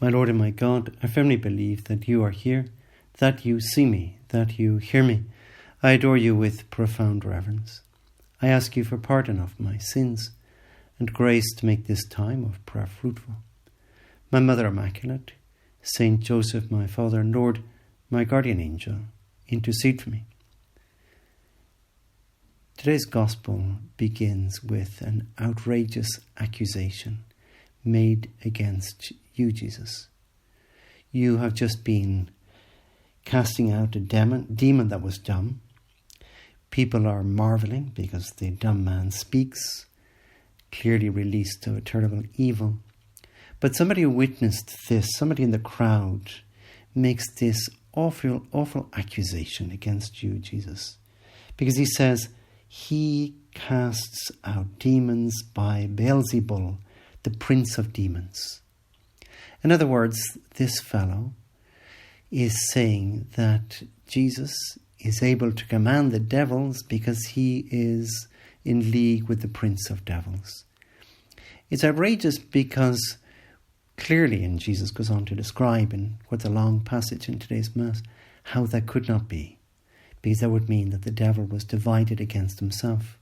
My Lord and my God, I firmly believe that you are here, that you see me, that you hear me. I adore you with profound reverence. I ask you for pardon of my sins and grace to make this time of prayer fruitful. My Mother Immaculate, Saint Joseph, my Father and Lord, my guardian angel, intercede for me. Today's Gospel begins with an outrageous accusation made against you, Jesus. You have just been casting out a demon that was dumb. People are marveling because the dumb man speaks, clearly released of a terrible evil. But somebody who witnessed this, somebody in the crowd, makes this awful accusation against you, Jesus. Because he says, he casts out demons by Beelzebul, the prince of demons. In other words, this fellow is saying that Jesus is able to command the devils because he is in league with the prince of devils. It's outrageous because clearly, and Jesus goes on to describe in what's a long passage in today's Mass, how that could not be, because that would mean that the devil was divided against himself.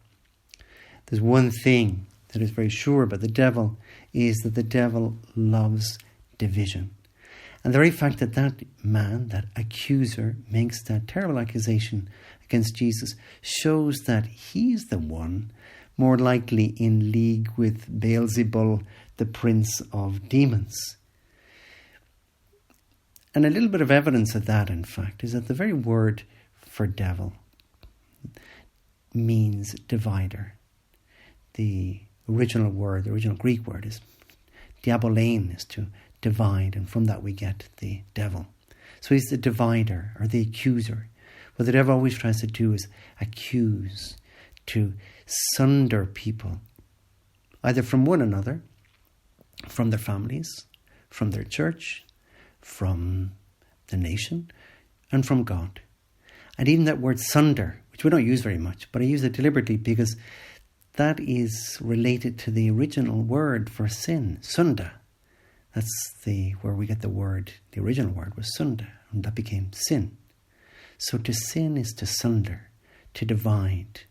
There's one thing that is very sure about the devil, is that the devil loves division. And the very fact that that man, that accuser, makes that terrible accusation against Jesus shows that he's the one more likely in league with Beelzebul, the prince of demons. And a little bit of evidence of that, in fact, is that the very word for devil means divider. The original Greek word is diabolein, is to divide, and from that we get the devil. So he's the divider or the accuser. What the devil always tries to do is accuse, to sunder people, either from one another, from their families, from their church, from the nation, and from God. And even that word sunder, which we don't use very much, but I use it deliberately because that is related to the original word for sin, sunda. That's where we get the word, the original word was sunda, and that became sin. So to sin is to sunder, to divide,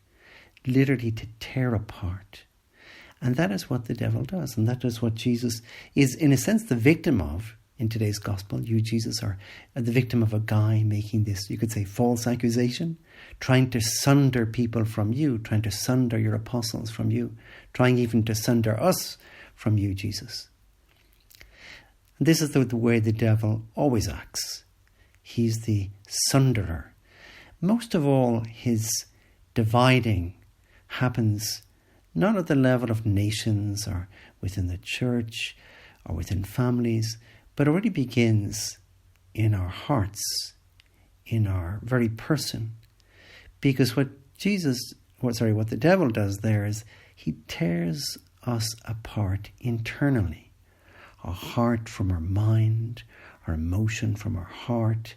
literally to tear apart. And that is what the devil does, and that is what Jesus is, in a sense, the victim of in today's Gospel. You, Jesus, are the victim of a guy making this, you could say, false accusation, trying to sunder people from you, trying to sunder your apostles from you, trying even to sunder us from you, Jesus. And this is the way the devil always acts. He's the sunderer. Most of all, his dividing happens not at the level of nations or within the church or within families, but already begins in our hearts, in our very person. Because what the devil does there is he tears us apart internally. Our heart from our mind, our emotion from our heart,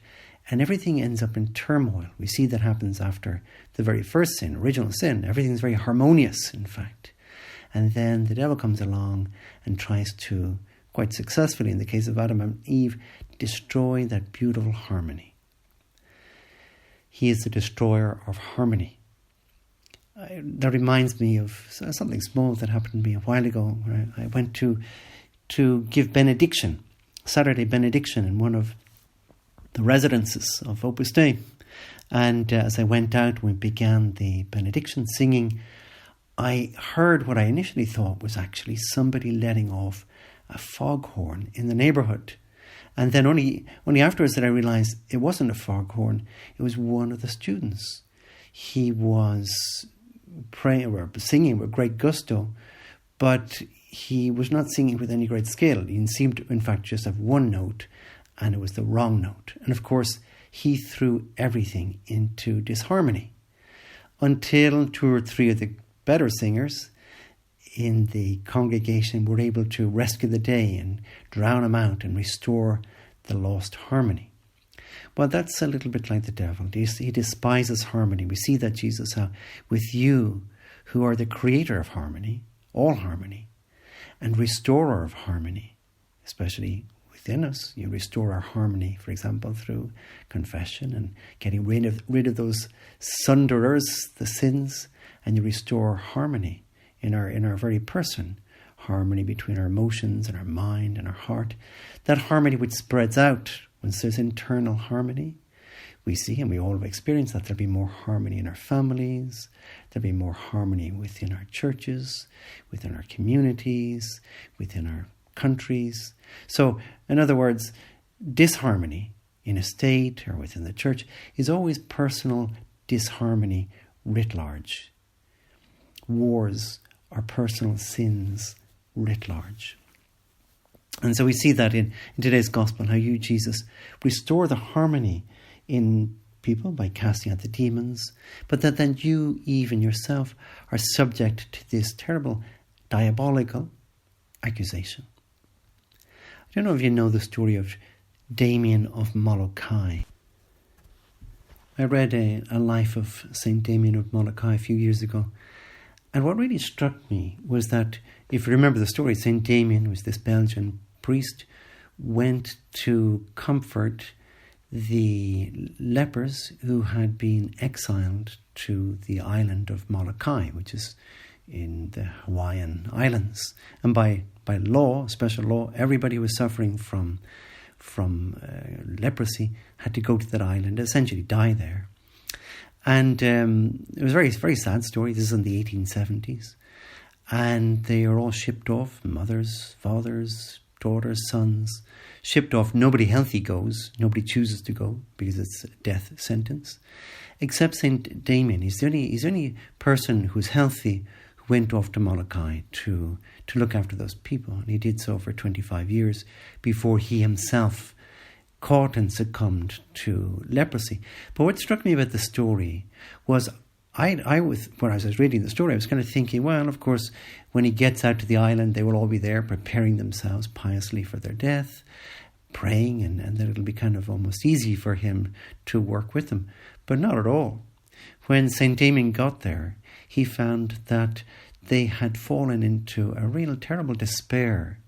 and everything ends up in turmoil. We see that happens after the very first sin, original sin. Everything's very harmonious, in fact. And then the devil comes along and tries to, quite successfully in the case of Adam and Eve, destroy that beautiful harmony. He is the destroyer of harmony. That reminds me of something small that happened to me a while ago, where I went to give benediction, Saturday benediction, in one of the residences of Opus Dei. And as I went out, we began the benediction singing. I heard what I initially thought was actually somebody letting off a foghorn in the neighbourhood. And then only afterwards did I realise it wasn't a foghorn, it was one of the students. He was praying or singing with great gusto, but he was not singing with any great skill. He seemed to, in fact, just have one note, and it was the wrong note. And of course, he threw everything into disharmony until two or three of the better singers in the congregation were able to rescue the day and drown him out and restore the lost harmony. Well, that's a little bit like the devil. He despises harmony. We see that, Jesus, how with you, who are the creator of harmony, all harmony, and restorer of harmony, especially within us. You restore our harmony, for example, through confession and getting rid of those sunderers, the sins, and you restore harmony in our very person, harmony between our emotions and our mind and our heart. That harmony which spreads out once there's internal harmony. We see, and we all have experienced, that there'll be more harmony in our families, there'll be more harmony within our churches, within our communities, within our countries. So, in other words, disharmony in a state or within the church is always personal disharmony writ large. Wars are personal sins writ large. And so we see that in today's gospel, how you, Jesus, restore the harmony in people by casting out the demons, but that then you, even yourself, are subject to this terrible diabolical accusation. I don't know if you know the story of Damien of Molokai. I read a life of St. Damien of Molokai a few years ago, and what really struck me was that, if you remember the story, St. Damien was this Belgian priest, went to comfort the lepers who had been exiled to the island of Molokai, which is in the Hawaiian Islands. And by law, special law, everybody who was suffering from leprosy had to go to that island, essentially die there. And it was a very, very sad story. This is in the 1870s. And they are all shipped off, mothers, fathers, daughters, sons, shipped off. Nobody healthy goes. Nobody chooses to go because it's a death sentence. Except St. Damien. He's the only person who's healthy who went off to Molokai to look after those people. And he did so for 25 years before he himself caught and succumbed to leprosy. But what struck me about the story was when I was reading the story, I was kind of thinking, well, of course, when he gets out to the island, they will all be there preparing themselves piously for their death, praying, and that it'll be kind of almost easy for him to work with them. But not at all. When St. Damien got there, he found that they had fallen into a real terrible despair,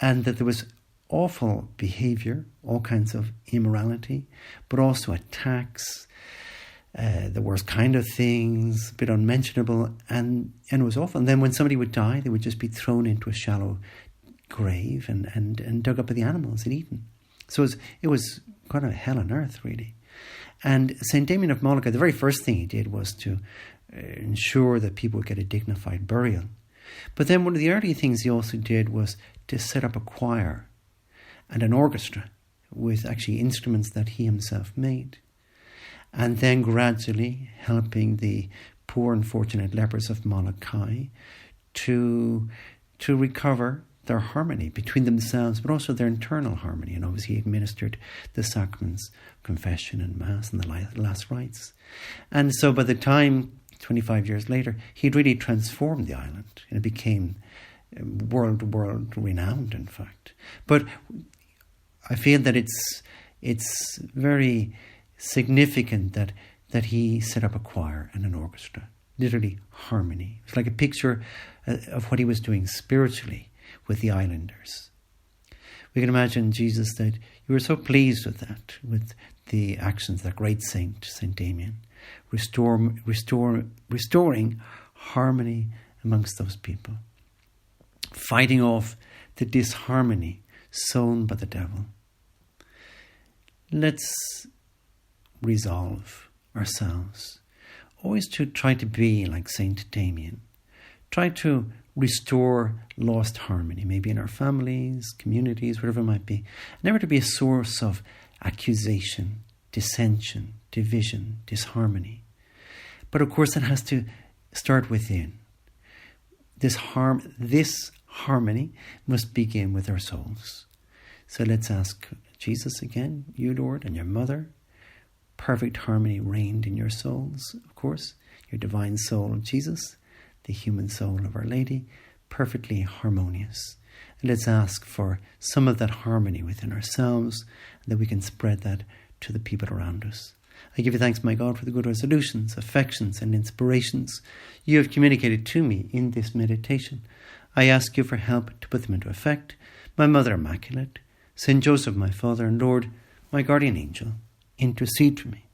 and that there was awful behaviour, all kinds of immorality, but also attacks, the worst kind of things, a bit unmentionable, and it was awful. And then when somebody would die, they would just be thrown into a shallow grave and dug up by the animals and eaten. So it was kind of hell on earth, really. And St. Damien of Molokai, the very first thing he did was to ensure that people would get a dignified burial. But then one of the early things he also did was to set up a choir and an orchestra with actually instruments that he himself made. And then gradually helping the poor unfortunate lepers of Molokai to recover their harmony between themselves, but also their internal harmony. And obviously he administered the sacraments, confession and Mass and the last rites. And so by the time, 25 years later, he'd really transformed the island, and it became world renowned, in fact. But I feel that it's very significant that he set up a choir and an orchestra, literally harmony. It's like a picture of what he was doing spiritually with the islanders. We can imagine, Jesus, that you were so pleased with that, with the actions of that great saint, St. Damien, restoring harmony amongst those people, fighting off the disharmony sown by the devil. Let's resolve ourselves always to try to be like St. Damien. Try to restore lost harmony, maybe in our families, communities, whatever it might be. Never to be a source of accusation, dissension, division, disharmony. But of course it has to start within. This harmony must begin with our souls. So let's ask Jesus again, you Lord, and your mother. Perfect harmony reigned in your souls, of course. Your divine soul of Jesus, the human soul of Our Lady, perfectly harmonious. And let's ask for some of that harmony within ourselves, and that we can spread that to the people around us. I give you thanks, my God, for the good resolutions, affections, and inspirations you have communicated to me in this meditation. I ask you for help to put them into effect. My Mother Immaculate, Saint Joseph, my Father, and Lord, my guardian angel, intercede for me.